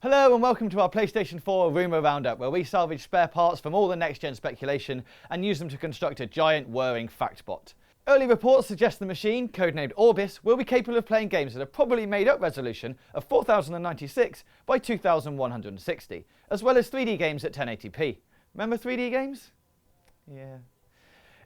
Hello and welcome to our PlayStation 4 Rumour Round Up, where we salvage spare parts from all the next-gen speculation and use them to construct a giant whirring factbot. Early reports suggest the machine, codenamed Orbis, will be capable of playing games at a probably made-up resolution of 4096 by 2160, as well as 3D games at 1080p. Remember 3D games? Yeah.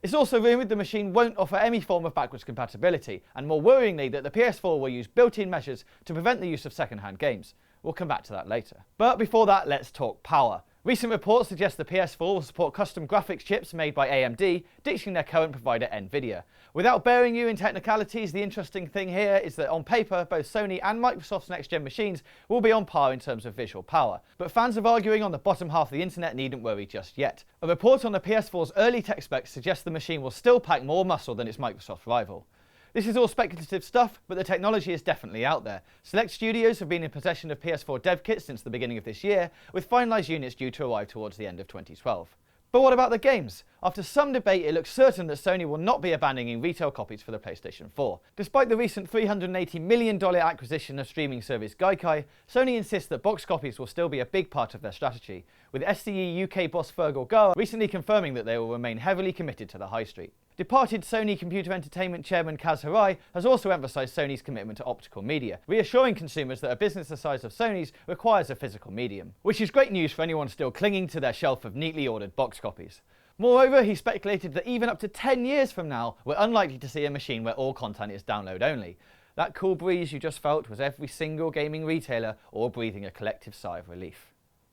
It's also rumoured the machine won't offer any form of backwards compatibility, and more worryingly that the PS4 will use built-in measures to prevent the use of second-hand games. We'll come back to that later. But before that, let's talk power. Recent reports suggest the PS4 will support custom graphics chips made by AMD, ditching their current provider Nvidia. Without bearing you in technicalities, the interesting thing here is that on paper, both Sony and Microsoft's next-gen machines will be on par in terms of visual power. But fans of arguing on the bottom half of the internet needn't worry just yet. A report on the PS4's early tech specs suggests the machine will still pack more muscle than its Microsoft rival. This is all speculative stuff, but the technology is definitely out there. Select studios have been in possession of PS4 dev kits since the beginning of this year, with finalised units due to arrive towards the end of 2012. But what about the games? After some debate, it looks certain that Sony will not be abandoning retail copies for the PlayStation 4. Despite the recent $380 million acquisition of streaming service Gaikai, Sony insists that box copies will still be a big part of their strategy, with SCE UK boss Fergal Gara recently confirming that they will remain heavily committed to the high street. Departed Sony Computer Entertainment chairman Kaz Hirai has also emphasised Sony's commitment to optical media, reassuring consumers that a business the size of Sony's requires a physical medium, which is great news for anyone still clinging to their shelf of neatly ordered box copies. Moreover, he speculated that even up to 10 years from now, we're unlikely to see a machine where all content is download only. That cool breeze you just felt was every single gaming retailer all breathing a collective sigh of relief.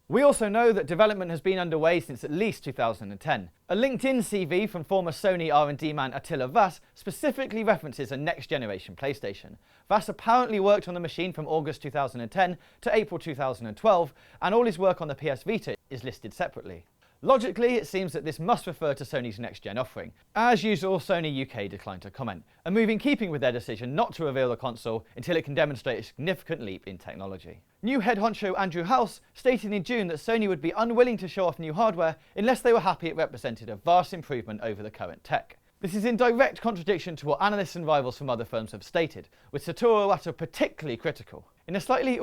We also know that development has been underway since at least 2010. A LinkedIn CV from former Sony R&D man Attila Vass specifically references a next-generation PlayStation. Vass apparently worked on the machine from August 2010 to April 2012, and all his work on the PS Vita is listed separately. Logically, it seems that this must refer to Sony's next-gen offering. As usual, Sony UK declined to comment, a move in keeping with their decision not to reveal the console until it can demonstrate a significant leap in technology. New head honcho Andrew House stated in June that Sony would be unwilling to show off new hardware unless they were happy it represented a vast improvement over the current tech. This is in direct contradiction to what analysts and rivals from other firms have stated, with Satoru Iwata particularly critical. In a slightly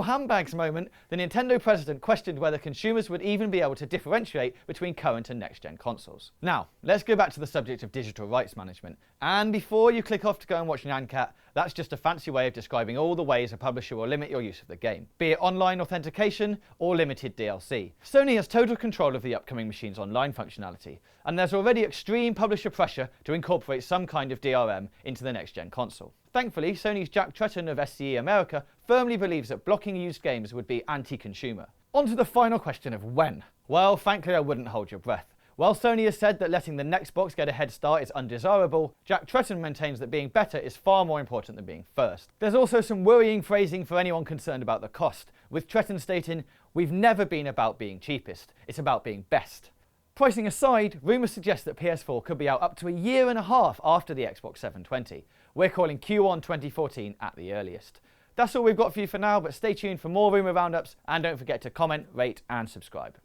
handbags moment, the Nintendo president questioned whether consumers would even be able to differentiate between current and next-gen consoles. Now, let's go back to the subject of digital rights management. And before you click off to go and watch Nyancat, that's just a fancy way of describing all the ways a publisher will limit your use of the game, be it online authentication or limited DLC. Sony has total control of the upcoming machine's online functionality, and there's already extreme publisher pressure to incorporate some kind of DRM into the next-gen console. Thankfully, Sony's Jack Tretton of SCE America firmly believes that blocking used games would be anti-consumer. On to the final question of when. Well, frankly, I wouldn't hold your breath. While Sony has said that letting the next box get a head start is undesirable, Jack Tretton maintains that being better is far more important than being first. There's also some worrying phrasing for anyone concerned about the cost, with Tretton stating, "We've never been about being cheapest, it's about being best." Pricing aside, rumours suggest that PS4 could be out up to a year and a half after the Xbox 720. We're calling Q1 2014 at the earliest. That's all we've got for you for now, but stay tuned for more Rumour Roundups, and don't forget to comment, rate and subscribe.